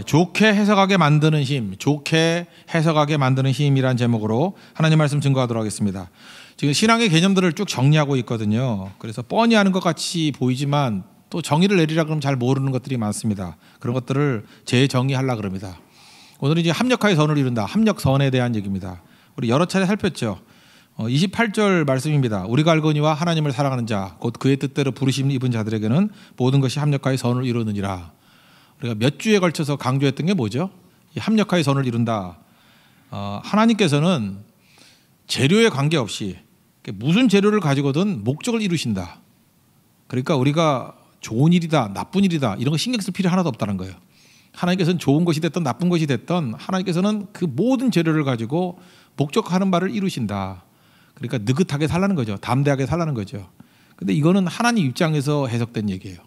좋게 해석하게 만드는 힘, 좋게 해석하게 만드는 힘이란 제목으로 하나님 말씀 증거하도록 하겠습니다. 지금 신앙의 개념들을 쭉 정리하고 있거든요. 그래서 뻔히 아는 것 같이 보이지만 또 정의를 내리라 그러면 잘 모르는 것들이 많습니다. 그런 것들을 재정의하려고 그럽니다. 오늘은 이제 합력하여 선을 이룬다. 합력선에 대한 얘기입니다. 우리 여러 차례 살폈죠. 28절 말씀입니다. 우리가 알거니와 하나님을 사랑하는 자, 곧 그의 뜻대로 부르심 입은 자들에게는 모든 것이 합력하여 선을 이루느니라. 우리가 몇 주에 걸쳐서 강조했던 게 뭐죠? 이 합력하여 선을 이룬다. 하나님께서는 재료에 관계없이 무슨 재료를 가지고든 목적을 이루신다. 그러니까 우리가 좋은 일이다, 나쁜 일이다 이런 거 신경 쓸 필요 하나도 없다는 거예요. 하나님께서는 좋은 것이 됐든 나쁜 것이 됐든 하나님께서는 그 모든 재료를 가지고 목적하는 바를 이루신다. 그러니까 느긋하게 살라는 거죠. 담대하게 살라는 거죠. 근데 이거는 하나님 입장에서 해석된 얘기예요.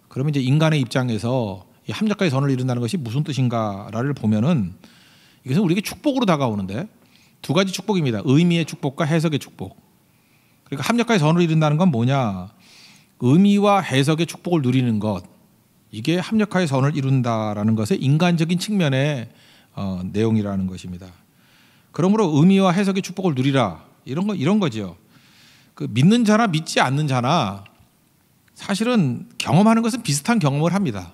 그러면 이제 인간의 입장에서 이 합력하여 선을 이룬다는 것이 무슨 뜻인가를 보면은 이것은 우리에게 축복으로 다가오는데 두 가지 축복입니다. 의미의 축복과 해석의 축복. 그러니까 합력하여 선을 이룬다는 건 뭐냐? 의미와 해석의 축복을 누리는 것. 이게 합력하여 선을 이룬다라는 것의 인간적인 측면의 내용이라는 것입니다. 그러므로 의미와 해석의 축복을 누리라. 이런 거죠. 그 믿는 자나 믿지 않는 자나 사실은 경험하는 것은 비슷한 경험을 합니다.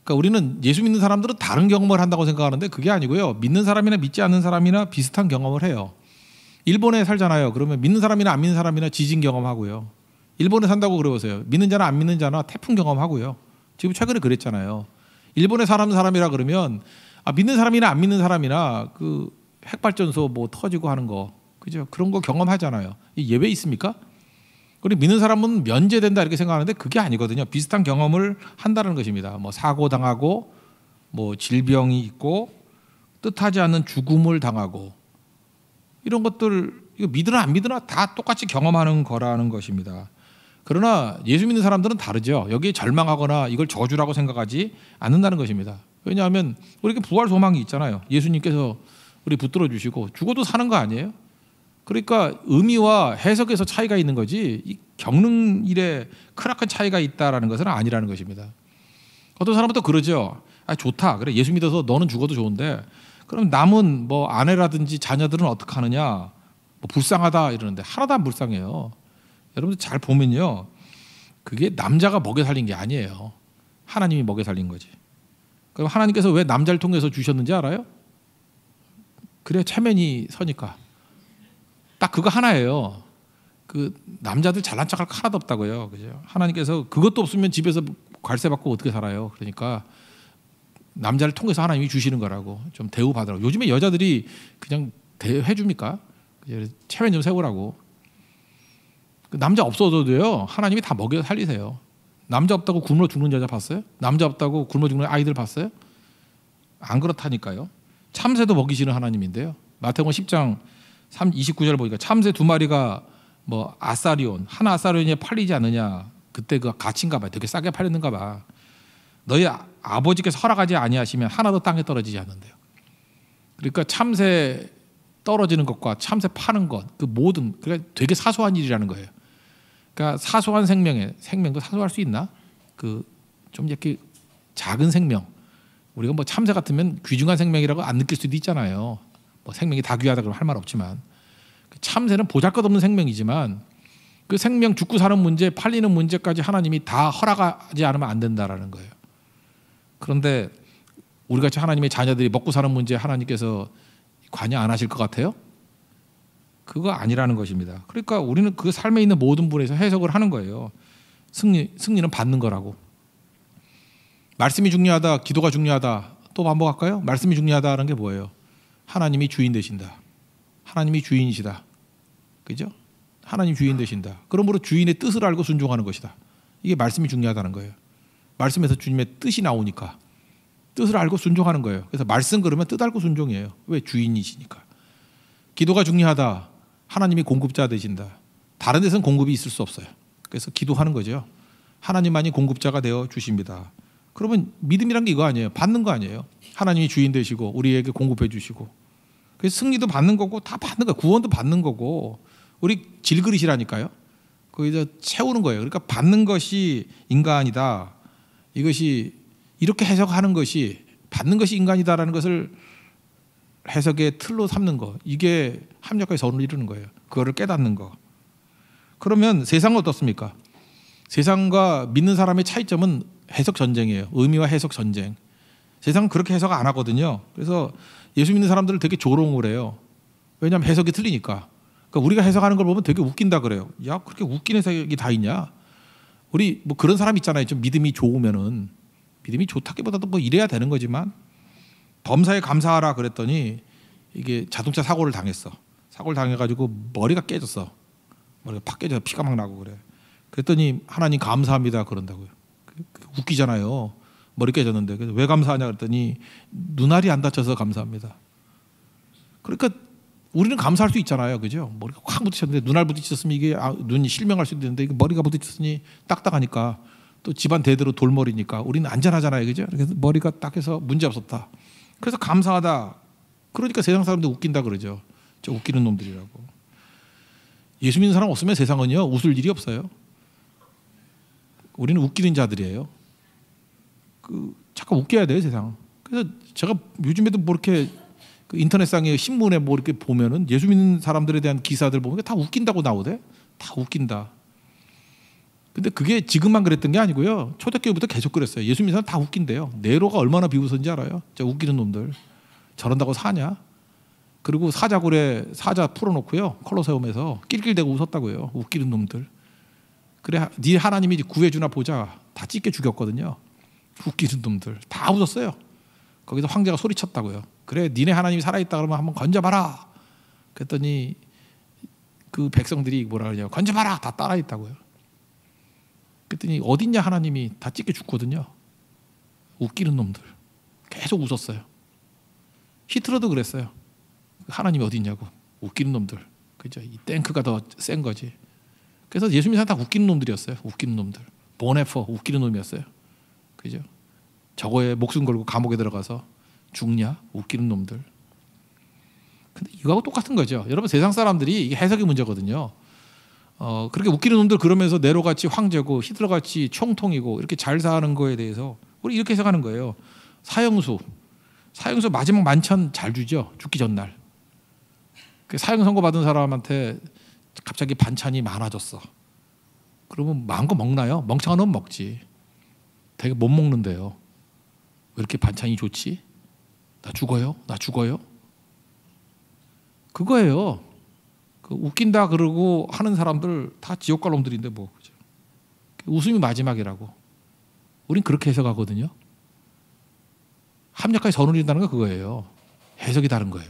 그러니까 우리는 예수 믿는 사람들은 다른 경험을 한다고 생각하는데 그게 아니고요. 믿는 사람이나 믿지 않는 사람이나 비슷한 경험을 해요. 일본에 살잖아요. 그러면 믿는 사람이나 안 믿는 사람이나 지진 경험하고요. 일본에 산다고 그러보세요. 믿는 자나 안 믿는 자나 태풍 경험하고요. 지금 최근에 그랬잖아요. 일본에 사는 사람이라 그러면 믿는 사람이나 안 믿는 사람이나 그 핵발전소 뭐 터지고 하는 거, 그죠? 그런 거 경험하잖아요. 예외 있습니까? 그리고 믿는 사람은 면제된다 이렇게 생각하는데 그게 아니거든요. 비슷한 경험을 한다는 것입니다. 뭐 사고 당하고, 뭐 질병이 있고, 뜻하지 않는 죽음을 당하고 이런 것들 이거 믿으나 안 믿으나 다 똑같이 경험하는 거라는 것입니다. 그러나 예수 믿는 사람들은 다르죠. 여기에 절망하거나 이걸 저주라고 생각하지 않는다는 것입니다. 왜냐하면 우리에게 부활 소망이 있잖아요. 예수님께서 우리 붙들어 주시고 죽어도 사는 거 아니에요? 그러니까 의미와 해석에서 차이가 있는 거지 이 겪는 일에 크나큰 차이가 있다라는 것은 아니라는 것입니다. 어떤 사람은 또 그러죠. 좋다. 그래 예수 믿어서 너는 죽어도 좋은데 그럼 남은 뭐 아내라든지 자녀들은 어떻게 하느냐? 뭐 불쌍하다 이러는데 하나도 안 불쌍해요. 여러분들 잘 보면요. 그게 남자가 먹여 살린 게 아니에요. 하나님이 먹여 살린 거지. 그럼 하나님께서 왜 남자를 통해서 주셨는지 알아요? 그래 체면이 서니까. 딱 그거 하나예요. 그 남자들 잘난 척할 거 하나도 없다고요. 그죠? 하나님께서 그것도 없으면 집에서 괄세 받고 어떻게 살아요? 그러니까 남자를 통해서 하나님이 주시는 거라고 좀 대우받으라고. 요즘에 여자들이 그냥 대해 줍니까? 체면 좀 세우라고. 남자 없어도요. 하나님이 다 먹여 살리세요. 남자 없다고 굶어 죽는 여자 봤어요? 남자 없다고 굶어 죽는 아이들 봤어요? 안 그렇다니까요. 참새도 먹이시는 하나님인데요. 마태복음 10장 29절 보니까 참새 2마리가 뭐 아사리온 하나 아사리온에 팔리지 않느냐. 그때 그 가치인가 봐. 되게 싸게 팔렸는가 봐. 너희 아버지께서 허락하지 아니하시면 하나도 땅에 떨어지지 않는데요. 그러니까 참새 떨어지는 것과 참새 파는 것 그 모든 그러니까 되게 사소한 일이라는 거예요. 그러니까 사소한 생명도 사소할 수 있나? 그 좀 이렇게 작은 생명 우리가 뭐 참새 같으면 귀중한 생명이라고 안 느낄 수도 있잖아요. 뭐 생명이 다 귀하다 그러면 할 말 없지만 참새는 보잘것없는 생명이지만 그 생명 죽고 사는 문제 팔리는 문제까지 하나님이 다 허락하지 않으면 안 된다라는 거예요. 그런데 우리같이 하나님의 자녀들이 먹고 사는 문제 하나님께서 관여 안 하실 것 같아요? 그거 아니라는 것입니다. 그러니까 우리는 그 삶에 있는 모든 분에서 해석을 하는 거예요. 승리는 받는 거라고. 말씀이 중요하다, 기도가 중요하다. 또 반복할까요? 말씀이 중요하다는 게 뭐예요? 하나님이 주인 되신다. 하나님이 주인이시다. 그죠? 하나님 주인 되신다. 그러므로 주인의 뜻을 알고 순종하는 것이다. 이게 말씀이 중요하다는 거예요. 말씀에서 주님의 뜻이 나오니까 뜻을 알고 순종하는 거예요. 그래서 말씀 그러면 뜻 알고 순종이에요. 왜? 주인이시니까. 기도가 중요하다. 하나님이 공급자 되신다. 다른 데서는 공급이 있을 수 없어요. 그래서 기도하는 거죠. 하나님만이 공급자가 되어 주십니다. 그러면 믿음이란 게 이거 아니에요. 받는 거 아니에요. 하나님이 주인 되시고 우리에게 공급해 주시고 그래서 승리도 받는 거고 다 받는 거예요. 구원도 받는 거고 우리 질그릇이라니까요. 거기서 채우는 거예요. 그러니까 받는 것이 인간이다. 이것이 이렇게 해석하는 것이 받는 것이 인간이다라는 것을 해석의 틀로 삼는 거, 이게 합력과의 선을 이루는 거예요. 그거를 깨닫는 거. 그러면 세상은 어떻습니까? 세상과 믿는 사람의 차이점은 해석 전쟁이에요. 의미와 해석 전쟁. 세상은 그렇게 해석 안 하거든요. 그래서 예수 믿는 사람들을 되게 조롱을 해요. 왜냐하면 해석이 틀리니까. 그러니까 우리가 해석하는 걸 보면 되게 웃긴다 그래요. 야, 그렇게 웃긴 해석이 다 있냐? 우리 뭐 그런 사람 있잖아요. 좀 믿음이 좋으면은, 믿음이 좋다기보다도 뭐 이래야 되는 거지만, 범사에 감사하라 그랬더니 이게 자동차 사고를 당했어. 사고를 당해가지고 머리가 깨졌어. 머리가 팍 깨져서 피가 막 나고 그래. 그랬더니 하나님 감사합니다 그런다고요. 웃기잖아요. 머리 깨졌는데. 그래서 왜 감사하냐 그랬더니 눈알이 안 다쳐서 감사합니다. 그러니까 우리는 감사할 수 있잖아요. 그죠? 머리가 확 부딪혔는데 눈알 부딪혔으면 이게 눈이 실명할 수도 있는데 머리가 부딪혔으니 딱딱하니까 또 집안 대대로 돌머리니까 우리는 안전하잖아요. 그죠? 그래서 머리가 딱 해서 문제 없었다. 그래서 감사하다. 그러니까 세상 사람들 웃긴다 그러죠. 저 웃기는 놈들이라고. 예수 믿는 사람 없으면 세상은요 웃을 일이 없어요. 우리는 웃기는 자들이에요. 잠깐 웃겨야 돼요 세상. 그래서 제가 요즘에도 뭐 이렇게 그 인터넷상에 신문에 뭐 이렇게 보면은 예수 믿는 사람들에 대한 기사들 보면 다 웃긴다고 나오대. 다 웃긴다. 근데 그게 지금만 그랬던 게 아니고요. 초대교회부터 계속 그랬어요. 예수 믿는 사람 다 웃긴대요. 네로가 얼마나 비웃었는지 알아요? 저 웃기는 놈들. 저런다고 사냐? 그리고 사자굴에 사자 풀어놓고요. 콜로세움에서 낄낄대고 웃었다고요. 웃기는 놈들. 그래, 네 하나님이 구해주나 보자. 다 찢게 죽였거든요. 웃기는 놈들. 다 웃었어요. 거기서 황제가 소리쳤다고요. 그래, 니네 하나님이 살아있다 그러면 한번 건져봐라. 그랬더니 그 백성들이 뭐라 그러냐, 건져봐라. 다 따라했다고요. 그랬더니 어딨냐 하나님이, 다 찢게 죽거든요. 웃기는 놈들. 계속 웃었어요. 히틀러도 그랬어요. 하나님이 어딨냐고. 웃기는 놈들. 그죠? 이 탱크가 더 센 거지. 그래서 예수 믿는 사람 다 웃기는 놈들이었어요. 웃기는 놈들. 보네퍼 웃기는 놈이었어요. 그죠? 저거에 목숨 걸고 감옥에 들어가서 죽냐? 웃기는 놈들. 근데 이거하고 똑같은 거죠. 여러분 세상 사람들이 이게 해석의 문제거든요. 그렇게 웃기는 놈들 그러면서 네로같이 황제고 히틀러같이 총통이고 이렇게 잘 사는 거에 대해서 우리 이렇게 해석하는 거예요. 사형수 마지막 만찬 잘 주죠. 죽기 전날. 사형 선고 받은 사람한테 갑자기 반찬이 많아졌어. 그러면 마음껏 먹나요? 멍청한 놈 먹지. 되게 못 먹는데요. 왜 이렇게 반찬이 좋지? 나 죽어요? 나 죽어요? 그거예요. 그 웃긴다 그러고 하는 사람들 다 지옥 갈 놈들인데 뭐. 그죠? 웃음이 마지막이라고. 우린 그렇게 해석하거든요. 합력하게 선을 이룬다는 거 그거예요. 해석이 다른 거예요.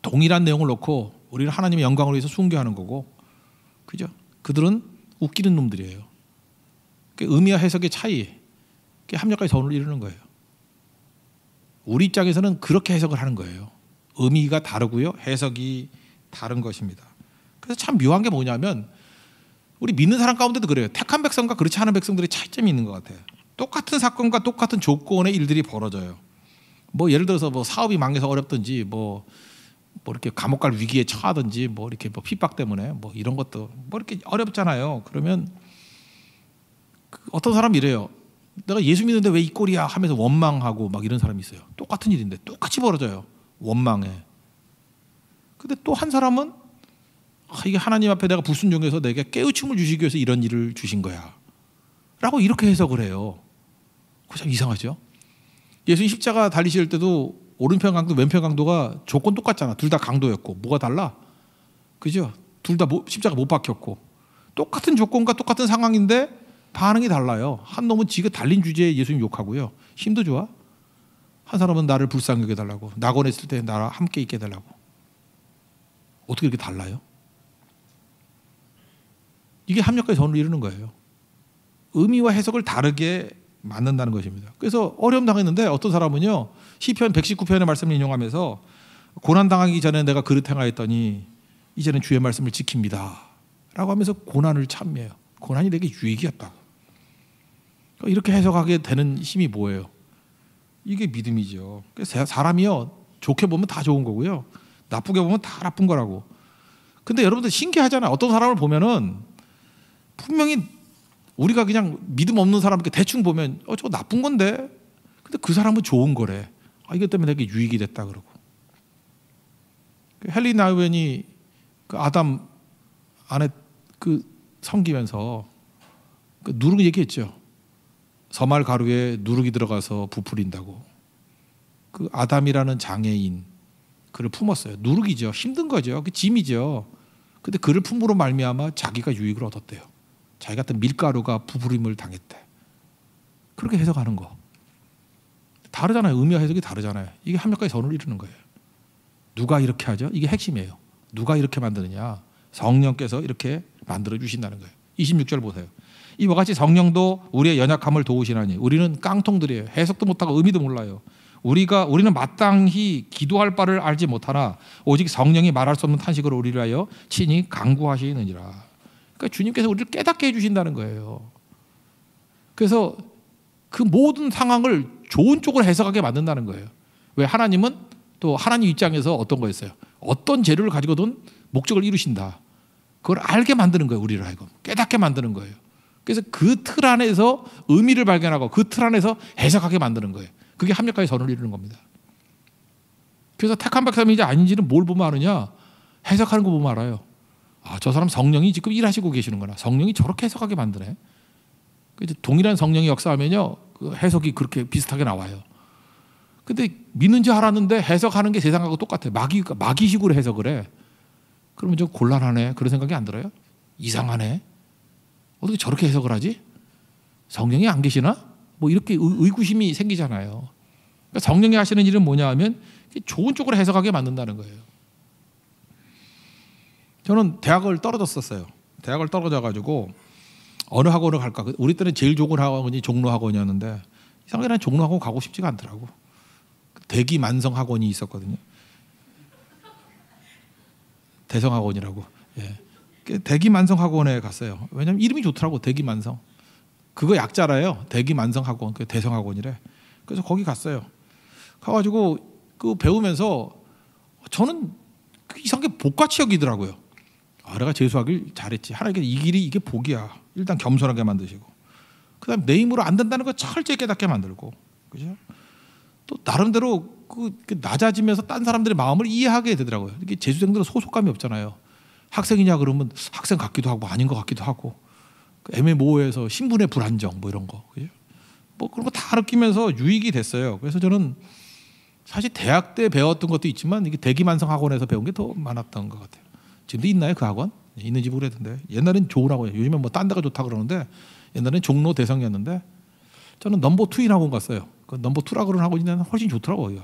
동일한 내용을 놓고 우리는 하나님의 영광을 위해서 순교하는 거고, 그죠? 그들은 웃기는 놈들이에요. 의미와 해석의 차이, 합력하게 선을 이루는 거예요. 우리 입장에서는 그렇게 해석을 하는 거예요. 의미가 다르고요, 해석이 다른 것입니다. 그래서 참 묘한 게 뭐냐면 우리 믿는 사람 가운데도 그래요. 택한 백성과 그렇지 않은 백성들의 차이점이 있는 것 같아요. 똑같은 사건과 똑같은 조건의 일들이 벌어져요. 뭐 예를 들어서 뭐 사업이 망해서 어렵든지 뭐 이렇게 감옥 갈 위기에 처하든지 뭐 이렇게 뭐 핍박 때문에 뭐 이런 것도 뭐 이렇게 어렵잖아요. 그러면 어떤 사람이 이래요. 내가 예수 믿는데 왜 이 꼴이야 하면서 원망하고 막 이런 사람이 있어요. 똑같은 일인데 똑같이 벌어져요. 원망해. 근데 또 한 사람은 이게 하나님 앞에 내가 불순종해서 내게 깨우침을 주시기 위해서 이런 일을 주신 거야 라고 이렇게 해석을 해요. 그거 참 이상하죠. 예수님 십자가 달리실 때도 오른편 강도 왼편 강도가 조건 똑같잖아. 둘 다 강도였고 뭐가 달라? 그죠? 둘 다 십자가 못 박혔고 똑같은 조건과 똑같은 상황인데 반응이 달라요. 한 놈은 지가 달린 주제에 예수님 욕하고요. 힘도 좋아. 한 사람은 나를 불쌍히 여겨달라고, 낙원에 있을 때 나랑 함께 있게 해달라고. 어떻게 이렇게 달라요? 이게 합력과의 선을 이루는 거예요. 의미와 해석을 다르게 만든다는 것입니다. 그래서 어려움 당했는데 어떤 사람은요, 시편 119편의 말씀을 인용하면서 고난 당하기 전에 내가 그릇 행하였더니 이제는 주의 말씀을 지킵니다 라고 하면서 고난을 참여해요. 고난이 내게 유익이었다. 이렇게 해석하게 되는 힘이 뭐예요? 이게 믿음이죠. 사람이요, 좋게 보면 다 좋은 거고요, 나쁘게 보면 다 나쁜 거라고. 근데 여러분들 신기하잖아요. 어떤 사람을 보면은 분명히 우리가 그냥 믿음 없는 사람께 대충 보면 저거 나쁜 건데, 근데 그 사람은 좋은 거래. 이것 때문에 되게 유익이 됐다 그러고. 헨리 나우엔이 그 아담 안에 그 섬기면서 그 누룩 얘기했죠. 서말 가루에 누룩이 들어가서 부풀린다고. 그 아담이라는 장애인 그를 품었어요. 누룩이죠. 힘든 거죠. 그 짐이죠. 근데 그를 품으로 말미암아 자기가 유익을 얻었대요. 자기 같은 밀가루가 부풀림을 당했대. 그렇게 해석하는 거 다르잖아요. 의미와 해석이 다르잖아요. 이게 합력과의 선을 이루는 거예요. 누가 이렇게 하죠? 이게 핵심이에요. 누가 이렇게 만드느냐? 성령께서 이렇게 만들어 주신다는 거예요. 26절 보세요. 이와 같이 성령도 우리의 연약함을 도우시나니 우리는 깡통들이에요. 해석도 못하고 의미도 몰라요. 우리는 마땅히 기도할 바를 알지 못하나 오직 성령이 말할 수 없는 탄식으로 우리를 하여 친히 간구하시느니라. 그러니까 주님께서 우리를 깨닫게 해주신다는 거예요. 그래서 그 모든 상황을 좋은 쪽으로 해석하게 만든다는 거예요. 왜? 하나님은 또 하나님 입장에서 어떤 거였어요? 어떤 재료를 가지고든 목적을 이루신다. 그걸 알게 만드는 거예요. 우리를 하여금 깨닫게 만드는 거예요. 그래서 그 틀 안에서 의미를 발견하고 그 틀 안에서 해석하게 만드는 거예요. 그게 합력과의 선을 이루는 겁니다. 그래서 택한 백성인지 아닌지는 뭘 보면 아느냐? 해석하는 거 보면 알아요. 저 사람 성령이 지금 일하시고 계시는구나. 성령이 저렇게 해석하게 만드네. 동일한 성령의 역사하면요, 그 해석이 그렇게 비슷하게 나와요. 근데 믿는지 알았는데 해석하는 게 세상하고 똑같아요. 마귀식으로 해석을 해. 그러면 좀 곤란하네. 그런 생각이 안 들어요? 이상하네. 어떻게 저렇게 해석을 하지? 성령이 안 계시나? 뭐 이렇게 의구심이 생기잖아요. 그러니까 성령이 하시는 일은 뭐냐 하면 좋은 쪽으로 해석하게 만든다는 거예요. 저는 대학을 떨어졌었어요. 대학을 떨어져가지고 어느 학원을 갈까? 우리 때는 제일 좋은 학원이 종로학원이었는데 이상하게 난 종로학원 가고 싶지가 않더라고. 대기만성학원이 있었거든요. 대성학원이라고. 예. 대기만성학원에 갔어요. 왜냐하면 이름이 좋더라고. 대기만성. 그거 약자라요. 대기만성학원, 그 대성학원이래. 그래서 거기 갔어요. 가가지고 그 배우면서 저는 이상하게 복같이 여기더라고요. 내가 재수하길 잘했지. 하나님께서 이 길이 이게 복이야. 일단 겸손하게 만드시고, 그다음 내 힘으로 안 된다는 거 철저히 깨닫게 만들고, 그죠? 또 나름대로 그 낮아지면서 딴 사람들의 마음을 이해하게 되더라고요. 이게 재수생들은 소속감이 없잖아요. 학생이냐 그러면 학생 같기도 하고 아닌 것 같기도 하고, 애매모호해서 신분의 불안정 뭐 이런 거, 그죠? 뭐 그런 거 다 느끼면서 유익이 됐어요. 그래서 저는 사실 대학 때 배웠던 것도 있지만 이게 대기만성 학원에서 배운 게 더 많았던 것 같아요. 지금도 있나요 그 학원? 있는지 모르겠는데 옛날엔 좋은 학원이에요. 요즘엔 뭐 딴 데가 좋다 그러는데 옛날엔 종로 대성이었는데 저는 넘버 2인 학원 갔어요. 그 넘버 2라 그러는 학원이 훨씬 좋더라고요.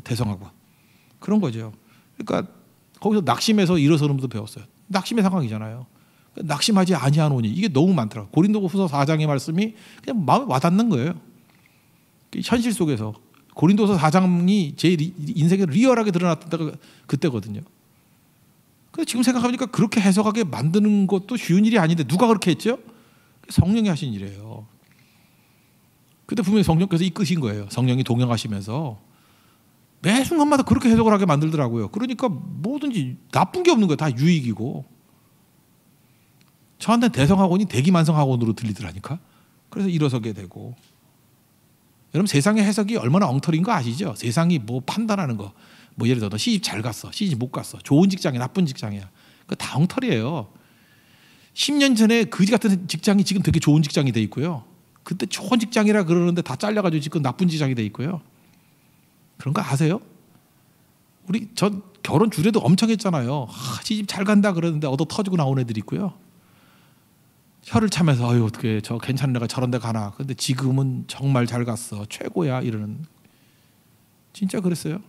대성학원 그런 거죠. 그러니까 거기서 낙심해서 일어서는 분도 배웠어요. 낙심의 상황이잖아요. 낙심하지 아니하노니 이게 너무 많더라고요. 고린도후서 4장의 말씀이 그냥 마음에 와닿는 거예요. 현실 속에서 고린도서 4장이 제 인생에 리얼하게 드러났던 때가 그때거든요. 근데 지금 생각해보니까 그렇게 해석하게 만드는 것도 쉬운 일이 아닌데 누가 그렇게 했죠? 성령이 하신 일이에요. 그때 분명히 성령께서 이끄신 거예요. 성령이 동행하시면서 매 순간마다 그렇게 해석을 하게 만들더라고요. 그러니까 뭐든지 나쁜 게 없는 거예요. 다 유익이고. 저한테는 대성학원이 대기만성학원으로 들리더라니까. 그래서 일어서게 되고. 여러분 세상의 해석이 얼마나 엉터리인 거 아시죠? 세상이 뭐 판단하는 거. 뭐 예를 들어 너 시집 잘 갔어. 시집 못 갔어. 좋은 직장이야. 나쁜 직장이야. 그거 다 엉터리예요. 10년 전에 거지 같은 직장이 지금 되게 좋은 직장이 돼 있고요. 그때 좋은 직장이라 그러는데 다 잘려가지고 지금 나쁜 직장이 돼 있고요. 그런 거 아세요? 전 결혼 주례도 엄청 했잖아요. 시집 잘 간다 그러는데 얻어 터지고 나온 애들이 있고요. 혀를 차면서 어떻게 저 괜찮은 애가 저런 데 가나. 근데 지금은 정말 잘 갔어. 최고야 이러는. 진짜 그랬어요.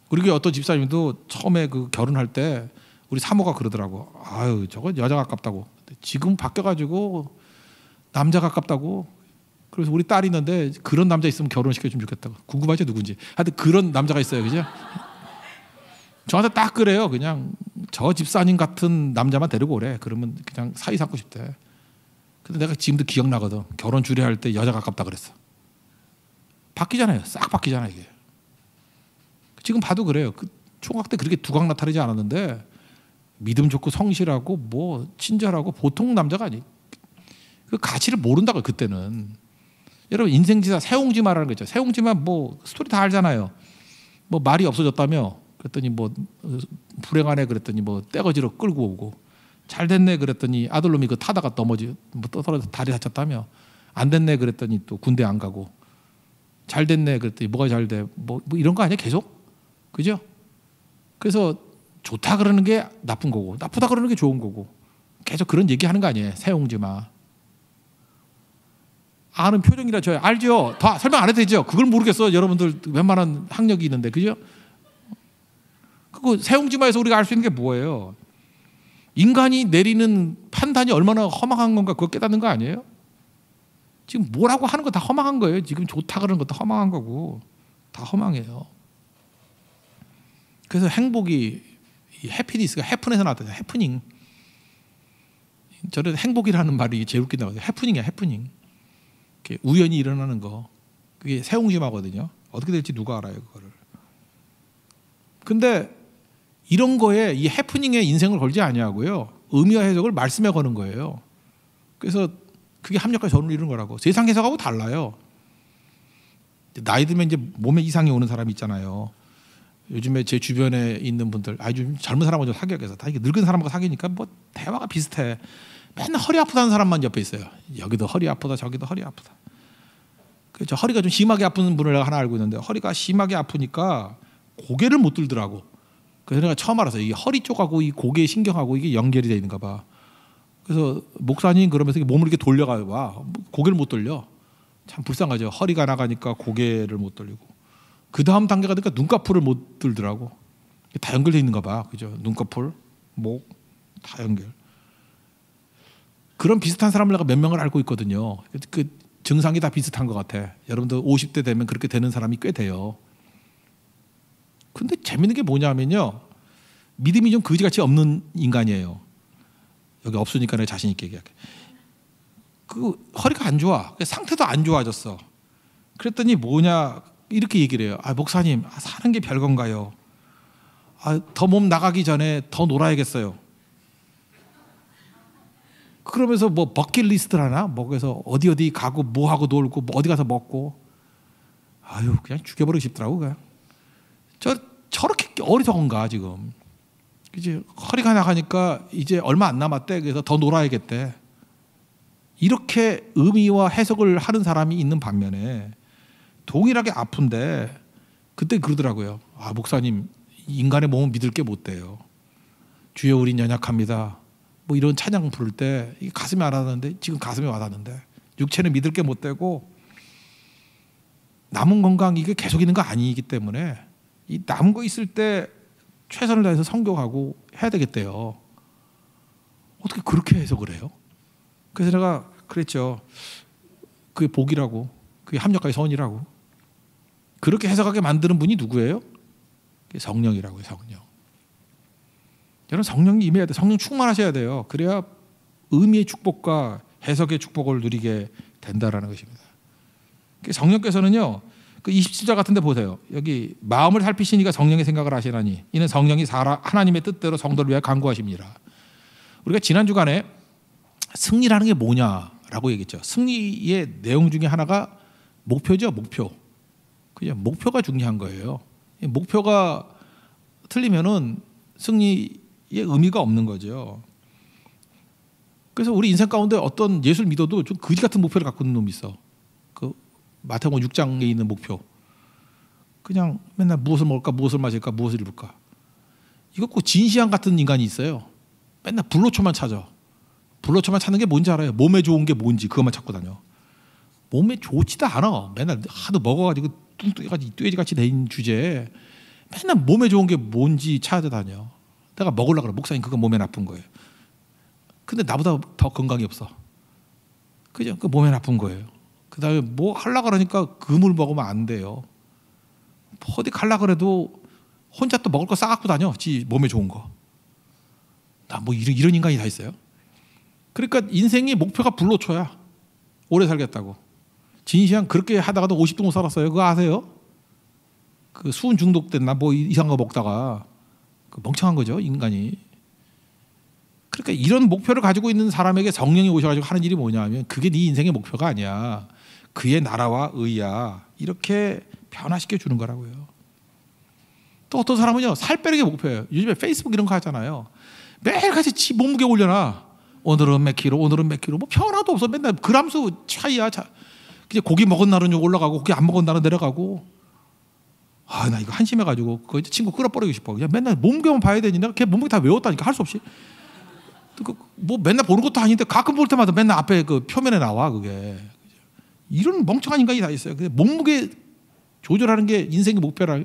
그리고 어떤 집사님도 처음에 그 결혼할 때 우리 사모가 그러더라고. 저건 여자가 아깝다고. 지금 바뀌어가지고 남자가 아깝다고. 그래서 우리 딸이 있는데 그런 남자 있으면 결혼시켜주면 좋겠다고. 궁금하죠 누군지. 하여튼 그런 남자가 있어요. 그죠? 저한테 딱 그래요. 그냥 저 집사님 같은 남자만 데리고 오래. 그러면 그냥 사이 삼고 싶대. 근데 내가 지금도 기억나거든. 결혼 주례할 때 여자가 아깝다 그랬어. 바뀌잖아요. 싹 바뀌잖아요 이게. 지금 봐도 그래요. 그 총각 때 그렇게 두각 나타나지 않았는데 믿음 좋고 성실하고 뭐 친절하고 보통 남자가 아니. 그 가치를 모른다고 그때는. 여러분 인생지사 세옹지마라는 거 있죠. 세옹지마 뭐 스토리 다 알잖아요. 뭐 말이 없어졌다며 그랬더니 뭐 불행하네 그랬더니 뭐 떼거지로 끌고 오고 잘 됐네 그랬더니 아들놈이 그 타다가 뭐 떨어져 다리 다쳤다며 안 됐네 그랬더니 또 군대 안 가고 잘 됐네 그랬더니 뭐가 잘 돼? 뭐 이런 거 아니야 계속? 그죠? 그래서 좋다 그러는 게 나쁜 거고 나쁘다 그러는 게 좋은 거고 계속 그런 얘기하는 거 아니에요. 세옹지마. 아는 표정이라 저요. 알죠? 다 설명 안 해도 되죠? 그걸 모르겠어. 여러분들 웬만한 학력이 있는데 그죠? 그거 세옹지마에서 우리가 알 수 있는 게 뭐예요? 인간이 내리는 판단이 얼마나 허망한 건가 그거 깨닫는 거 아니에요? 지금 뭐라고 하는 거 다 허망한 거예요. 지금 좋다 그러는 것도 허망한 거고 다 허망해요. 그래서 행복이 해피니스가 해픈에서 나왔다. 해프닝. 저는 행복이라는 말이 제일 웃긴다고 해요. 해프닝이야 해프닝. 우연히 일어나는 거. 그게 세옹지마거든요. 어떻게 될지 누가 알아요 그거를. 근데 이런 거에 이 해프닝에 인생을 걸지 아니하고요. 의미와 해석을 말씀에 거는 거예요. 그래서 그게 합력과 전을 이루는 거라고. 세상 해석하고 달라요. 나이 들면 이제 몸에 이상이 오는 사람이 있잖아요. 요즘에 제 주변에 있는 분들, 요즘 젊은 사람하고 좀 사귀어서 다 이게 늙은 사람하고 사귀니까 뭐 대화가 비슷해. 맨날 허리 아프다는 사람만 옆에 있어요. 여기도 허리 아프다, 저기도 허리 아프다. 그래서 허리가 좀 심하게 아픈 분을 하나 알고 있는데 허리가 심하게 아프니까 고개를 못 들더라고. 그래서 내가 처음 알았어요. 이 허리 쪽하고 이 고개 신경하고 이게 연결이 되어 있는가 봐. 그래서 목사님 그러면서 몸을 이렇게 돌려가 봐. 고개를 못 돌려. 참 불쌍하죠. 허리가 나가니까 고개를 못 돌리고. 그 다음 단계가 되니까 눈꺼풀을 못 들더라고. 다 연결되어 있는가 봐. 그죠? 눈꺼풀, 목, 다 연결. 그런 비슷한 사람을 내가 몇 명을 알고 있거든요. 그 증상이 다 비슷한 것 같아. 여러분들 50대 되면 그렇게 되는 사람이 꽤 돼요. 근데 재밌는 게 뭐냐면요. 믿음이 좀 거지같이 없는 인간이에요. 여기 없으니까 내가 자신 있게 얘기할게. 그 허리가 안 좋아. 상태도 안 좋아졌어. 그랬더니 뭐냐 이렇게 얘기를 해요. 목사님 사는 게 별건가요? 더 몸 나가기 전에 더 놀아야겠어요. 그러면서 뭐 버킷리스트를 하나? 뭐 그래서 어디 가고 뭐 하고 놀고 뭐 어디 가서 먹고 그냥 죽여버리고 싶더라고 그냥. 저렇게 어리석은가 지금. 이제 허리가 나가니까 이제 얼마 안 남았대. 그래서 더 놀아야겠대. 이렇게 의미와 해석을 하는 사람이 있는 반면에 동일하게 아픈데 그때 그러더라고요. 목사님 인간의 몸은 믿을 게 못 돼요. 주여 우린 연약합니다. 뭐 이런 찬양 부를 때 이게 가슴에 안 와닿는데 지금 가슴에 와닿는데 육체는 믿을 게 못 되고 남은 건강 이게 계속 있는 거 아니기 때문에 이 남은 거 있을 때 최선을 다해서 성교하고 해야 되겠대요. 어떻게 그렇게 해석을 해요? 그래서 내가 그랬죠. 그게 복이라고, 그게 합력과의 선이라고. 그렇게 해석하게 만드는 분이 누구예요? 그게 성령이라고요. 성령. 여러분 성령이 임해야 돼. 성령 충만하셔야 돼요. 그래야 의미의 축복과 해석의 축복을 누리게 된다라는 것입니다. 성령께서는요. 그 27절 같은 데 보세요. 여기 마음을 살피시니까 성령의 생각을 하시나니 이는 성령이 하나님의 뜻대로 성도를 위하여 간구하십니다. 우리가 지난 주간에 승리라는 게 뭐냐라고 얘기했죠. 승리의 내용 중에 하나가 목표죠. 목표. 그냥 목표가 중요한 거예요. 목표가 틀리면은 승리의 의미가 없는 거죠. 그래서 우리 인생 가운데 어떤 예수를 믿어도 좀 거지 같은 목표를 갖고 있는 놈이 있어. 그 마태복음 6장에 있는 목표. 그냥 맨날 무엇을 먹을까, 무엇을 마실까, 무엇을 입을까. 이거 꼭 진시황 같은 인간이 있어요. 맨날 불로초만 찾아. 불로초만 찾는 게 뭔지 알아요? 몸에 좋은 게 뭔지 그것만 찾고 다녀. 몸에 좋지도 않아. 맨날 하도 먹어가지고 뚱뚱해가지고 돼지같이 된 주제에 맨날 몸에 좋은 게 뭔지 찾아다녀. 내가 먹으려고 그래. 목사님 그거 몸에 나쁜 거예요. 근데 나보다 더 건강이 없어. 그죠? 그 몸에 나쁜 거예요. 그 다음에 뭐 하려고 그러니까 그물 먹으면 안 돼요. 어디 가려고 그래도 혼자 또 먹을 거 싸갖고 다녀. 지 몸에 좋은 거. 나 뭐 이런 인간이 다 있어요. 그러니까 인생의 목표가 불로초야. 오래 살겠다고. 진시황 그렇게 하다가도 50도 못 살았어요. 그거 아세요? 그 수은 중독됐나 뭐 이상한 거 먹다가 그 멍청한 거죠 인간이. 그러니까 이런 목표를 가지고 있는 사람에게 성령이 오셔가지고 하는 일이 뭐냐면 그게 네 인생의 목표가 아니야. 그의 나라와 의야. 이렇게 변화시켜 주는 거라고요. 또 어떤 사람은요 살 빼는 게 목표예요. 요즘에 페이스북 이런 거 하잖아요. 매일같이 지 몸무게 올려놔. 오늘은 몇 킬로, 오늘은 몇 킬로. 뭐 변화도 없어. 맨날 그람수 차이야. 그냥 고기 먹은 날은 올라가고 고기 안 먹은 날은 내려가고. 아, 나 이거 한심해가지고 그 친구 끌어버리고 싶어. 그냥 맨날 몸무게만 봐야 되니 내가 걔 몸무게 다 외웠다니까 할 수 없이. 뭐 맨날 보는 것도 아닌데 가끔 볼 때마다 맨날 앞에 그 표면에 나와 그게. 이런 멍청한 인간이 다 있어요. 몸무게 조절하는 게 인생의 목표라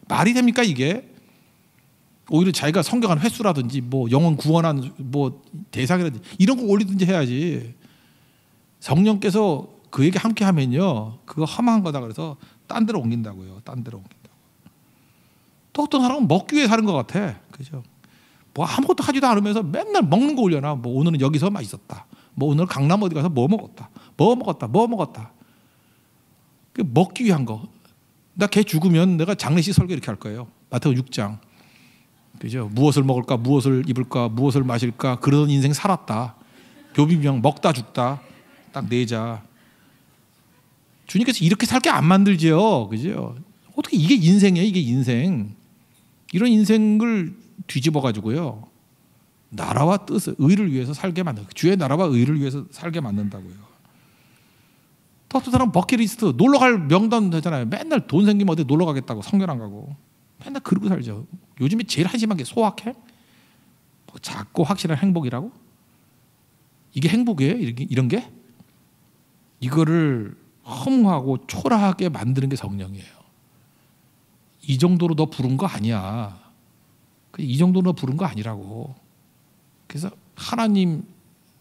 말이 됩니까 이게? 오히려 자기가 성경한 횟수라든지 뭐 영혼 구원한 뭐 대상이라든지 이런 거 올리든지 해야지. 성령께서 그에게 함께 하면요 그거 험한 거다 그래서 딴 데로 옮긴다고요. 딴 데로 옮긴다고. 또 어떤 사람은 먹기 위해 사는 것 같아. 그죠? 뭐 아무것도 하지도 않으면서 맨날 먹는 거 올려놔. 뭐 오늘은 여기서 맛있었다. 뭐 오늘 강남 어디 가서 뭐 먹었다. 그 먹기 위한 거. 나 걔 죽으면 내가 장례식 설교 이렇게 할 거예요. 마태복음 6장. 그죠? 무엇을 먹을까, 무엇을 입을까, 무엇을 마실까 그런 인생 살았다. 교비명 먹다 죽다 딱 내자. 주님께서 이렇게 살게 안 만들지요, 그죠? 어떻게 이게 인생이에요, 이게 인생. 이런 인생을 뒤집어 가지고요. 나라와 뜻을 의를 위해서 살게 만든 주의 나라와 의를 위해서 살게 만든다고요. 또 어떤 사람 버킷리스트 놀러 갈 명단 되잖아요. 맨날 돈 생기면 어디 놀러 가겠다고 성경 안 가고 맨날 그러고 살죠. 요즘에 제일 한심한 게 소확행, 뭐 작고 확실한 행복이라고 이게 행복이에요? 이런 게 이거를 허무하고 초라하게 만드는 게 성령이에요. 이 정도로 너 부른 거 아니야. 이 정도로 너 부른 거 아니라고. 그래서 하나님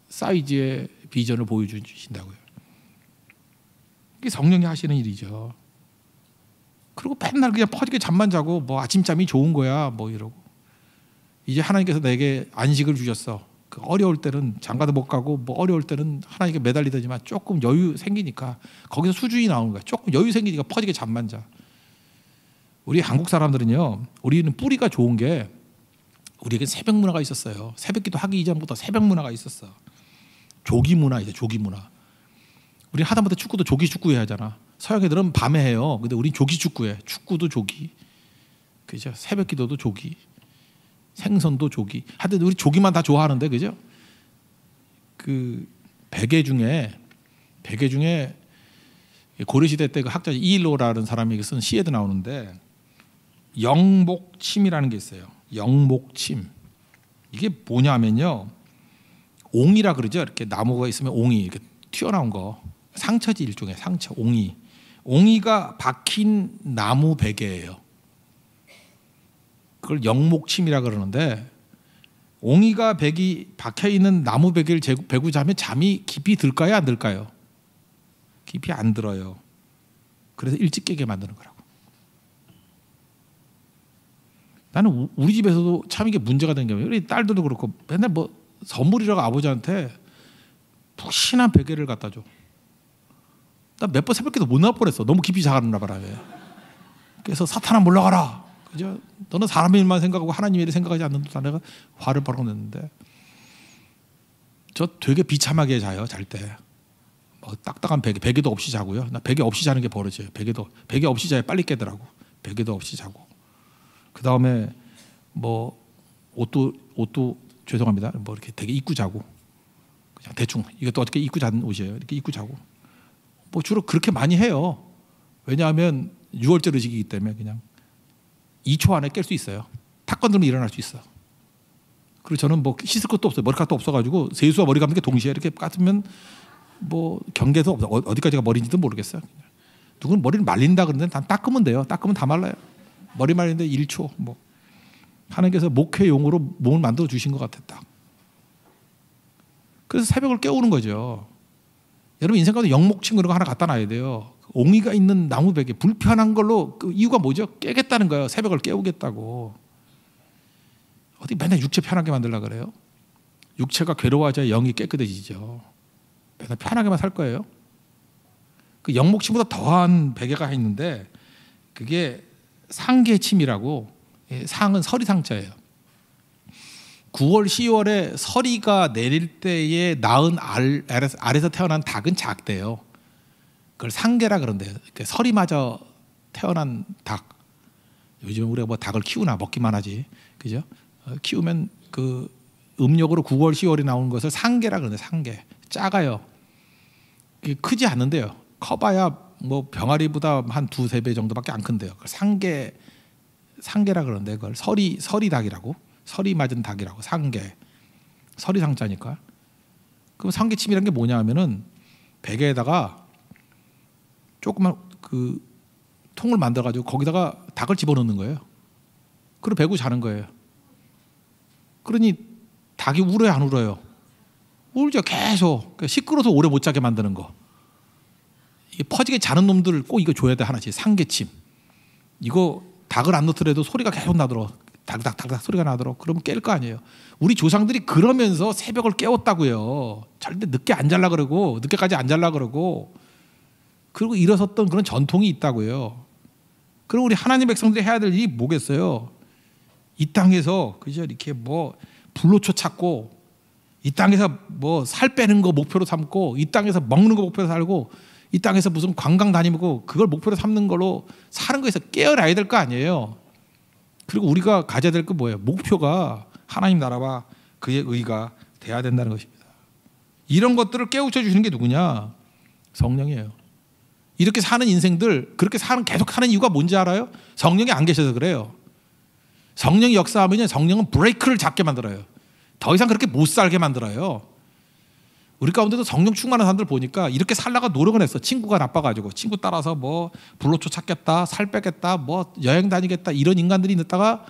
사이즈의 비전을 보여주신다고요. 이게 성령이 하시는 일이죠. 그리고 맨날 그냥 퍼지게 잠만 자고 뭐 아침잠이 좋은 거야 뭐 이러고. 이제 하나님께서 내게 안식을 주셨어. 그 어려울 때는 장가도 못 가고 뭐 어려울 때는 하나님께 매달리더지만 조금 여유 생기니까 거기서 수준이 나오는 거야. 조금 여유 생기니까 퍼지게 잠만 자. 우리 한국 사람들은요, 우리는 뿌리가 좋은 게 우리에게 새벽 문화가 있었어요. 새벽기도 하기 이전부터 새벽 문화가 있었어. 조기 문화이죠, 조기 문화. 우리 하다못해 축구도 조기 축구회 하잖아. 서양 애들은 밤에 해요. 근데 우린 조기 축구회. 축구도 조기. 그죠? 새벽기도도 조기. 생선도 조기. 하여튼 우리 조기만 다 좋아하는데, 그죠? 그 베개 중에 고려시대 때 그 학자 이일로라는 사람이 쓴 시에도 나오는데 영목침이라는 게 있어요. 영목침. 이게 뭐냐면요. 옹이라 그러죠. 이렇게 나무가 있으면 옹이 이렇게 튀어나온 거. 상처지 일종의 상처, 옹이. 옹이가 박힌 나무 베개예요. 그걸 영목침이라 그러는데 옹이가 박혀 있는 나무 베개를 베고 자면 잠이 깊이 들까요, 안 들까요? 깊이 안 들어요. 그래서 일찍 깨게 만드는 거라고. 나는 우리 집에서도 참 이게 문제가 된 게 우리 딸들도 그렇고 맨날 뭐 선물이라고 아버지한테 푹신한 베개를 갖다 줘. 나 몇 번 새벽에도 못 나올 뻔했어. 너무 깊이 자가나 봐라. 그래서 사탄아 물러가라. 그죠? 너는 사람의 일만 생각하고 하나님의 일을 생각하지 않는다. 내가 화를 벌어 냈는데 저 되게 비참하게 자요. 잘 때. 뭐 딱딱한 베개도 없이 자고요. 나 베개 없이 자는 게 버릇이에요. 베개 없이 자야 빨리 깨더라고. 베개도 없이 자고. 그 다음에 뭐 옷도 죄송합니다. 뭐 이렇게 되게 입고 자고 그냥 대충 이것도 어떻게 입고 자는 옷이에요. 이렇게 입고 자고. 뭐 주로 그렇게 많이 해요. 왜냐하면 6월절 의식이기 때문에 그냥 2초 안에 깰 수 있어요. 탁 건들면 일어날 수 있어. 그리고 저는 뭐 씻을 것도 없어요. 머리카락도 없어가지고 세수와 머리 감는 게 동시에 이렇게 깎으면 뭐 경계도 없어. 어디까지가 머리인지도 모르겠어요. 누구는 머리를 말린다 그러는데 다 닦으면 돼요. 닦으면 다 말라요. 머리 말리는데 1초 뭐. 하나님께서 목회용으로 몸을 만들어 주신 것 같았다. 그래서 새벽을 깨우는 거죠. 여러분 인생 가운데 영목침 그런 거 하나 갖다 놔야 돼요. 옹이가 있는 나무 베개 불편한 걸로 그 이유가 뭐죠? 깨겠다는 거예요. 새벽을 깨우겠다고. 어디 맨날 육체 편하게 만들려고 그래요? 육체가 괴로워져야 영이 깨끗해지죠. 맨날 편하게만 살 거예요. 그 영목침보다 더한 베개가 있는데 그게 상계침이라고. 상은 서리상자예요. 9월, 10월에 서리가 내릴 때에 낳은 알에서 태어난 닭은 작대요. 그걸 상계라 그런대요. 서리 맞아 태어난 닭. 요즘 우리가 뭐 닭을 키우나 먹기만 하지, 그죠? 키우면 그 음력으로 9월, 10월이 나오는 것을 상계라 그러는데, 상계. 작아요. 크지 않는데요. 커봐야 뭐 병아리보다 한 두세 배 정도밖에 안 큰데요. 그걸 상계라 그러는데, 그걸 서리 닭이라고, 서리 맞은 닭이라고, 상계. 서리 상자니까. 그럼 상계침이라는 게 뭐냐 하면은 베개에다가 조그만 그 통을 만들어 가지고 거기다가 닭을 집어넣는 거예요. 그리고 베고 자는 거예요. 그러니 닭이 울어요, 안 울어요? 울죠, 계속. 시끄러워서 오래 못 자게 만드는 거. 이게 퍼지게 자는 놈들 꼭 이거 줘야 돼, 하나씩. 상계침. 이거 닭을 안 넣더라도 소리가 계속 나더라. 닭 소리가 나더라. 그러면 깰 거 아니에요. 우리 조상들이 그러면서 새벽을 깨웠다고요. 절대 늦게 안 잘라 그러고, 늦게까지 안 잘라 그러고, 그리고 일어섰던 그런 전통이 있다고요. 그럼 우리 하나님 백성들이 해야 될 일이 뭐겠어요? 이 땅에서 그죠, 이렇게 뭐 불로초 찾고, 이 땅에서 뭐 살 빼는 거 목표로 삼고, 이 땅에서 먹는 거 목표로 살고, 이 땅에서 무슨 관광 다니고 그걸 목표로 삼는 걸로 사는 거에서 깨어나야 될 거 아니에요. 그리고 우리가 가져야 될 거 뭐예요? 목표가 하나님 나라와 그의 의가 돼야 된다는 것입니다. 이런 것들을 깨우쳐 주시는 게 누구냐? 성령이에요. 이렇게 사는 인생들, 그렇게 계속 사는 이유가 뭔지 알아요? 성령이 안 계셔서 그래요. 성령이 역사하면 성령은 브레이크를 잡게 만들어요. 더 이상 그렇게 못 살게 만들어요. 우리 가운데도 성령 충만한 사람들 보니까 이렇게 살다가 노력을 했어. 친구가 나빠가지고 친구 따라서 뭐 불로초 찾겠다, 살 빼겠다, 뭐 여행 다니겠다, 이런 인간들이 있다가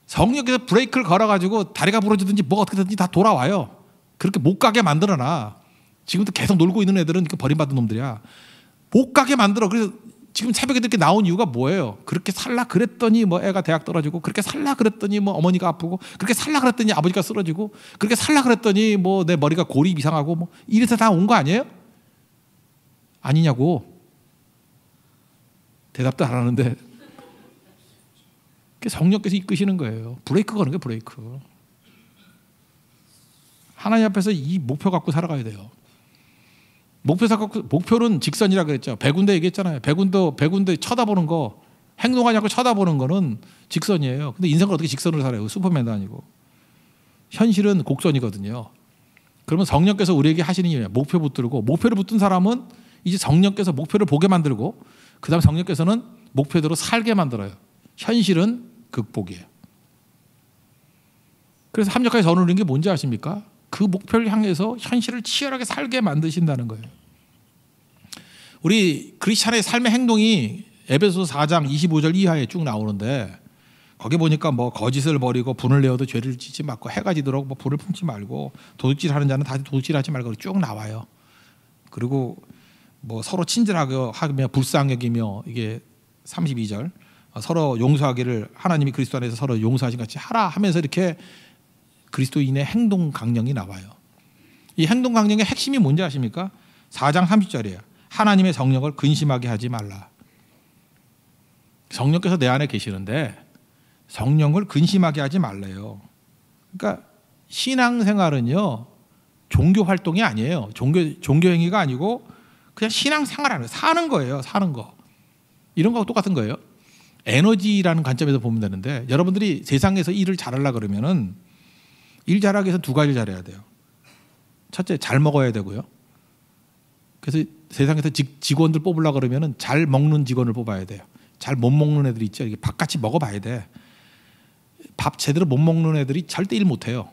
성령께서 브레이크를 걸어가지고 다리가 부러지든지 뭐 어떻게든지 다 돌아와요. 그렇게 못 가게 만들어놔. 지금도 계속 놀고 있는 애들은 버림받은 놈들이야. 못 가게 만들어. 그래서 지금 새벽에 이렇게 나온 이유가 뭐예요? 그렇게 살라 그랬더니 뭐 애가 대학 떨어지고, 그렇게 살라 그랬더니 뭐 어머니가 아프고, 그렇게 살라 그랬더니 아버지가 쓰러지고, 그렇게 살라 그랬더니 뭐 내 머리가 골이 이상하고, 뭐 이래서 다 온 거 아니에요? 아니냐고. 대답도 안 하는데. 성령께서 이끄시는 거예요. 브레이크 거는 게 브레이크. 하나님 앞에서 이 목표 갖고 살아가야 돼요. 목표는 직선이라 그랬죠. 백운대 얘기했잖아요. 백운대 쳐다보는 거, 행동하지 않고 쳐다보는 거는 직선이에요. 근데 인생을 어떻게 직선으로 살아요? 슈퍼맨도 아니고. 현실은 곡선이거든요. 그러면 성령께서 우리에게 하시는 일이에요. 목표 붙들고, 목표를 붙든 사람은 이제 성령께서 목표를 보게 만들고, 그 다음 성령께서는 목표대로 살게 만들어요. 현실은 극복이에요. 그래서 합력하게 선을 누리는 게 뭔지 아십니까? 그 목표를 향해서 현실을 치열하게 살게 만드신다는 거예요. 우리 크리스찬의 삶의 행동이 에베소서 4장 25절 이하에 쭉 나오는데, 거기 보니까 뭐 거짓을 버리고 분을 내어도 죄를 짓지 말고, 해가 지도록 뭐 불을 품지 말고, 도둑질하는 자는 다시 도둑질하지 말고 쭉 나와요. 그리고 뭐 서로 친절하게 하며 불쌍히 여기며, 이게 32절 서로 용서하기를 하나님이 그리스도 안에서 서로 용서하신 같이 하라 하면서 이렇게 그리스도인의 행동 강령이 나와요. 이 행동 강령의 핵심이 뭔지 아십니까? 4장 30절이에요. 하나님의 성령을 근심하게 하지 말라. 성령께서 내 안에 계시는데 성령을 근심하게 하지 말래요. 그러니까 신앙생활은요, 종교 활동이 아니에요. 종교 행위가 아니고 그냥 신앙생활 안에 사는 거예요. 사는 거. 이런 거하고 똑같은 거예요. 에너지라는 관점에서 보면 되는데, 여러분들이 세상에서 일을 잘하려고 그러면은 일 잘하기 위해서 두 가지를 잘해야 돼요. 첫째, 잘 먹어야 되고요. 그래서 세상에서 직원들 뽑으려고 그러면은 잘 먹는 직원을 뽑아야 돼요. 잘 못 먹는 애들이 있죠. 이게 밥같이 먹어봐야 돼. 밥 제대로 못 먹는 애들이 절대 일 못해요.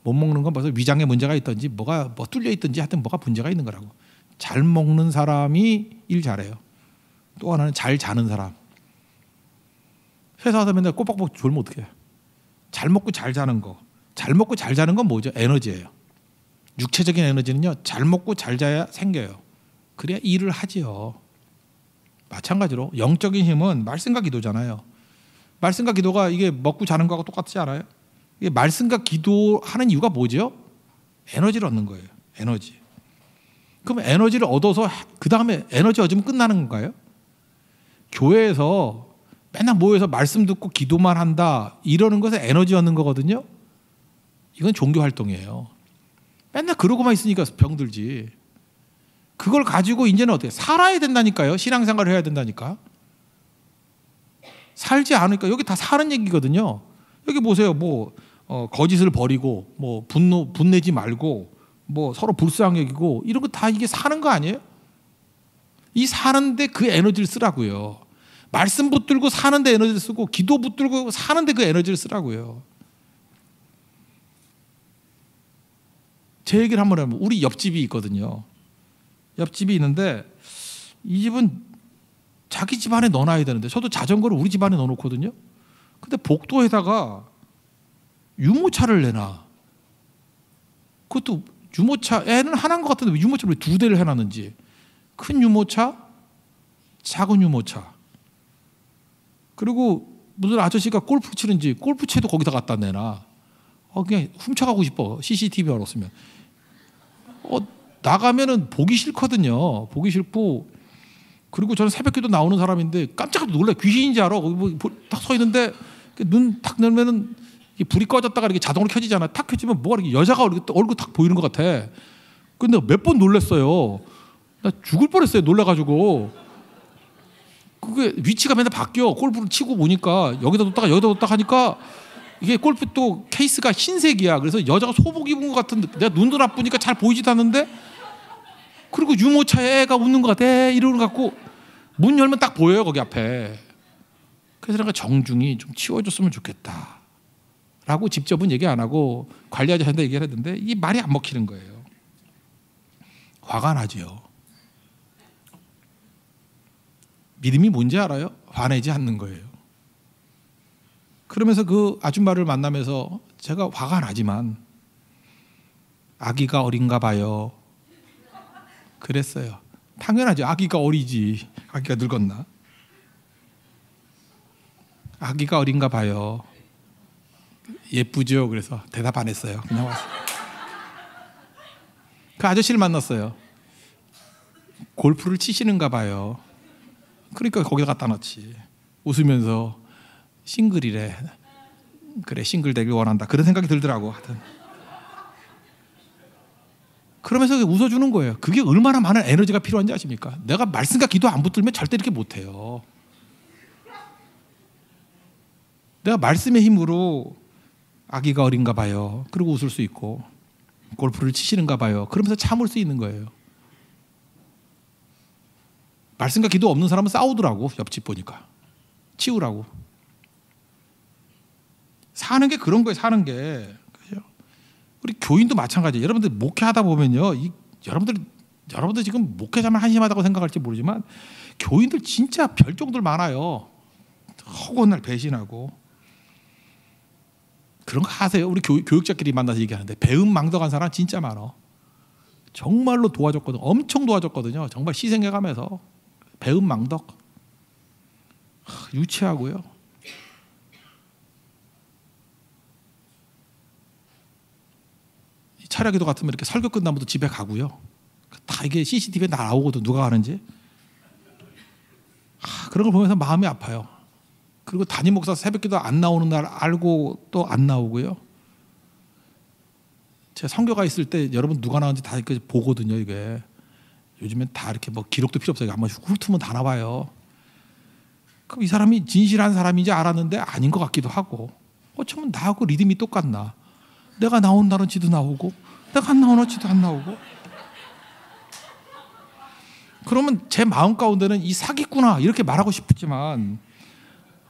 못 먹는 건 벌써 위장에 문제가 있든지 뭐가 뭐 뚫려 있든지 하여튼 뭐가 문제가 있는 거라고. 잘 먹는 사람이 일 잘해요. 또 하나는 잘 자는 사람. 회사 가서 맨날 꼬박꼬박 졸면 어떡해. 잘 먹고 잘 자는 거. 잘 먹고 잘 자는 건 뭐죠? 에너지예요. 육체적인 에너지는요, 잘 먹고 잘 자야 생겨요. 그래야 일을 하지요. 마찬가지로 영적인 힘은 말씀과 기도잖아요. 말씀과 기도가 이게 먹고 자는 거하고 똑같지 않아요? 이게 말씀과 기도하는 이유가 뭐죠? 에너지를 얻는 거예요. 에너지. 그럼 에너지를 얻어서 그 다음에 에너지 얻으면 끝나는 건가요? 교회에서 맨날 모여서 말씀 듣고 기도만 한다, 이러는 것에 에너지 얻는 거거든요. 이건 종교 활동이에요. 맨날 그러고만 있으니까 병들지. 그걸 가지고 이제는 어떻게 살아야 된다니까요. 신앙생활을 해야 된다니까. 살지 않으니까 여기 다 사는 얘기거든요. 여기 보세요. 뭐 거짓을 버리고 뭐 분내지 말고 뭐 서로 불쌍히 여기고 이런 거 다 이게 사는 거 아니에요? 이 사는데 그 에너지를 쓰라고요. 말씀 붙들고 사는데 에너지를 쓰고 기도 붙들고 사는데 그 에너지를 쓰라고요. 제 얘기를 한번 해보면 우리 옆집이 있거든요. 옆집이 있는데 이 집은 자기 집 안에 넣어놔야 되는데 저도 자전거를 우리 집 안에 넣어놓거든요. 근데 복도에다가 유모차를 내놔. 그것도 유모차 애는 하나인 것 같은데 왜 유모차를 두 대를 해놨는지. 큰 유모차, 작은 유모차. 그리고 무슨 아저씨가 골프 치는지 골프채도 거기다 갖다 내놔. 그냥 훔쳐가고 싶어. CCTV가 없으면. 나가면은 보기 싫거든요. 보기 싫고. 그리고 저는 새벽기도 나오는 사람인데 깜짝 놀래. 귀신인지 알아. 딱 서 있는데 눈 탁 열면은 불이 꺼졌다가 이렇게 자동으로 켜지잖아. 탁 켜지면 뭐가 이렇게 여자가 얼굴 탁 보이는 것 같아. 근데 몇 번 놀랬어요. 나 죽을 뻔했어요. 놀라가지고. 그게 위치가 맨날 바뀌어. 골프를 치고 보니까 여기다 뒀다가 여기다 뒀다가 하니까 이게 골프 또 케이스가 흰색이야. 그래서 여자가 소복 입은 것 같은데 내가 눈도 나쁘니까 잘 보이지도 않는데 그리고 유모차에 애가 웃는 것 같아. 이러는 것 같고 문 열면 딱 보여요. 거기 앞에. 그래서 내가 정중히 좀 치워줬으면 좋겠다 라고 직접은 얘기 안 하고 관리하자한테 얘기를 했는데 이 말이 안 먹히는 거예요. 화가 나죠. 믿음이 뭔지 알아요? 화내지 않는 거예요. 그러면서 그 아줌마를 만나면서 제가 화가 나지만 아기가 어린가 봐요. 그랬어요. 당연하죠. 아기가 어리지. 아기가 늙었나? 아기가 어린가 봐요. 예쁘죠? 그래서 대답 안 했어요. 그냥 왔어요. 그 아저씨를 만났어요. 골프를 치시는가 봐요. 그러니까 거기다 갖다 놨지. 웃으면서 싱글이래. 그래, 싱글 되길 원한다. 그런 생각이 들더라고. 하여튼. 그러면서 웃어주는 거예요. 그게 얼마나 많은 에너지가 필요한지 아십니까? 내가 말씀과 기도 안 붙들면 절대 이렇게 못해요. 내가 말씀의 힘으로 아기가 어린가 봐요. 그리고 웃을 수 있고 골프를 치시는가 봐요. 그러면서 참을 수 있는 거예요. 말씀과 기도 없는 사람은 싸우더라고. 옆집 보니까. 치우라고. 사는 게 그런 거예요. 사는 게. 그죠? 우리 교인도 마찬가지예요. 여러분들 목회하다 보면요. 여러분들 지금 목회자만 한심하다고 생각할지 모르지만 교인들 진짜 별종들 많아요. 허구한 날 배신하고. 그런 거 하세요. 우리 교육자끼리 만나서 얘기하는데 배은망덕한 사람 진짜 많아. 정말로 도와줬거든. 엄청 도와줬거든요. 정말 희생해가면서. 배은망덕. 유치하고요. 차려기도 같으면 이렇게 설교 끝나면 집에 가고요. 다 이게 CCTV에 나오거든. 누가 하는지. 그런 걸 보면서 마음이 아파요. 그리고 담임 목사 새벽기도 안 나오는 날 알고 또 안 나오고요. 제가 선교가 있을 때 여러분 누가 나오는지 다 이렇게 보거든요. 이게 요즘엔 다 이렇게 뭐 기록도 필요 없어요. 한번 훑으면 다 나와요. 그럼 이 사람이 진실한 사람인지 알았는데 아닌 것 같기도 하고. 어쩌면 나하고 리듬이 똑같나? 내가 나온 날은 지도 나오고 내가 안 나오는 지도 안 나오고. 그러면 제 마음 가운데는 이 사기꾼아 이렇게 말하고 싶지만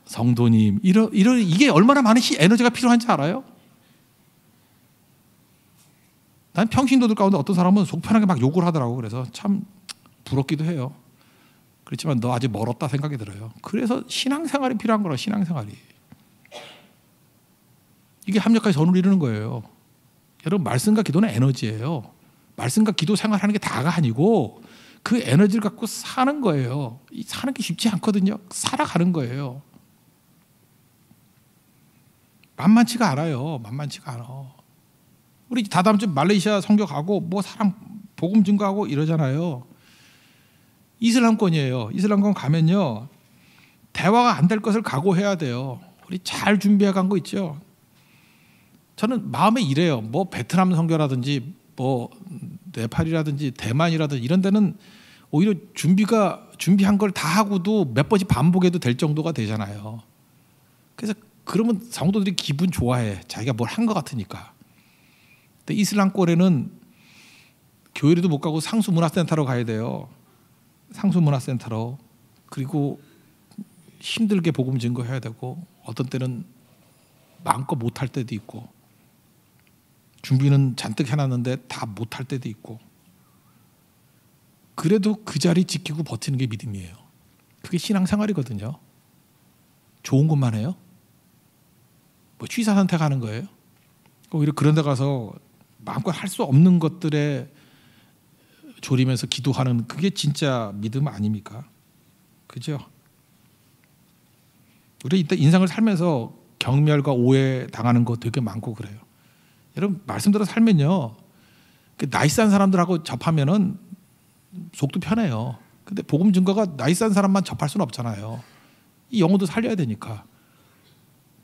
성도님 이게 얼마나 많은 에너지가 필요한지 알아요? 난 평신도들 가운데 어떤 사람은 속편하게 막 욕을 하더라고. 그래서 참 부럽기도 해요. 그렇지만 너 아직 멀었다 생각이 들어요. 그래서 신앙생활이 필요한 거라. 신앙생활이. 이게 합력하여 선을 이루는 거예요. 여러분 말씀과 기도는 에너지예요. 말씀과 기도 생활하는 게 다가 아니고 그 에너지를 갖고 사는 거예요. 사는 게 쉽지 않거든요. 살아가는 거예요. 만만치가 않아요. 만만치가 않아. 우리 다다음 주 말레이시아 선교 가고 뭐 사람 복음 증거하고 이러잖아요. 이슬람권이에요. 이슬람권 가면요. 대화가 안 될 것을 각오해야 돼요. 우리 잘 준비해 간 거 있죠. 저는 마음에 이래요. 뭐 베트남 선교라든지 뭐 네팔이라든지 대만이라든지 이런 데는 오히려 준비한 걸 다 하고도 몇 번씩 반복해도 될 정도가 되잖아요. 그래서 그러면 성도들이 기분 좋아해. 자기가 뭘 한 것 같으니까. 근데 이슬람 꼴에는 교회로도 못 가고 상수문화센터로 가야 돼요. 상수문화센터로. 그리고 힘들게 복음 증거해야 되고 어떤 때는 마음껏 못할 때도 있고 준비는 잔뜩 해놨는데 다 못할 때도 있고 그래도 그 자리 지키고 버티는 게 믿음이에요. 그게 신앙생활이거든요. 좋은 것만 해요? 뭐 취사 선택하는 거예요? 오히려 그런 데 가서 마음껏 할 수 없는 것들에 졸이면서 기도하는 그게 진짜 믿음 아닙니까? 그죠? 우리 이때 인생을 살면서 경멸과 오해 당하는 거 되게 많고 그래요. 여러분 말씀대로 살면요, 나이스한 사람들하고 접하면은 속도 편해요. 근데 복음 증거가 나이스한 사람만 접할 수는 없잖아요. 이 영혼도 살려야 되니까.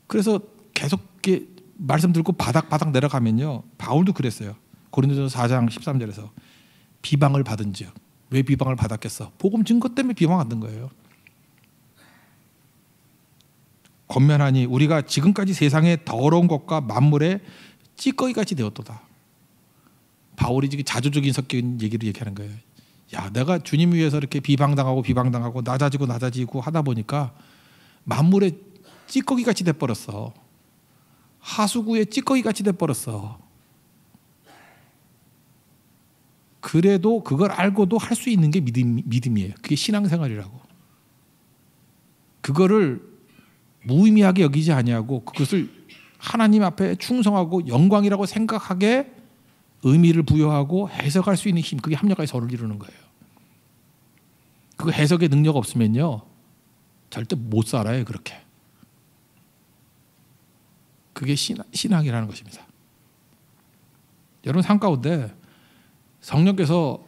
그래서 계속 이렇게 말씀 듣고 바닥 내려가면요, 바울도 그랬어요. 고린도전서 4장 13절에서 비방을 받은즉. 왜 비방을 받았겠어? 복음 증거 때문에 비방받는 거예요. 권면하니 우리가 지금까지 세상의 더러운 것과 만물의 찌꺼기같이 되었도다. 바울이 지금 자조적인 섞인 얘기를 얘기하는 거예요. 야, 내가 주님 위해서 이렇게 비방당하고 낮아지고 하다 보니까 만물의 찌꺼기같이 돼버렸어. 하수구의 찌꺼기같이 돼버렸어. 그래도 그걸 알고도 할 수 있는 게 믿음이에요. 그게 신앙생활이라고. 그거를 무의미하게 여기지 아니하고 그것을 하나님 앞에 충성하고 영광이라고 생각하게 의미를 부여하고 해석할 수 있는 힘, 그게 합력하여 서를 이루는 거예요. 그 해석의 능력 없으면요 절대 못 살아요. 그렇게. 그게 신앙이라는 것입니다. 여러분 삶 가운데 성령께서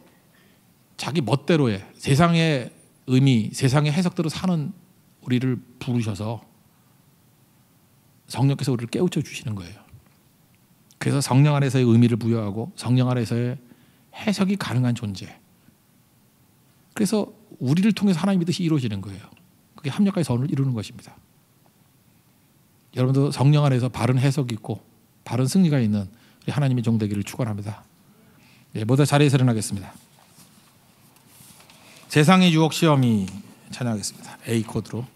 자기 멋대로의 세상의 의미, 세상의 해석대로 사는 우리를 부르셔서 성령께서 우리를 깨우쳐 주시는 거예요. 그래서 성령 안에서의 의미를 부여하고 성령 안에서의 해석이 가능한 존재. 그래서 우리를 통해서 하나님의 뜻이 이루어지는 거예요. 그게 합력하여 선을 이루는 것입니다. 여러분도 성령 안에서 바른 해석이 있고 바른 승리가 있는 우리 하나님의 종 되기를 축원합니다. 네, 모두 자리에서 일어나겠습니다. 세상의 유혹 시험이 찬양하겠습니다. A 코드로.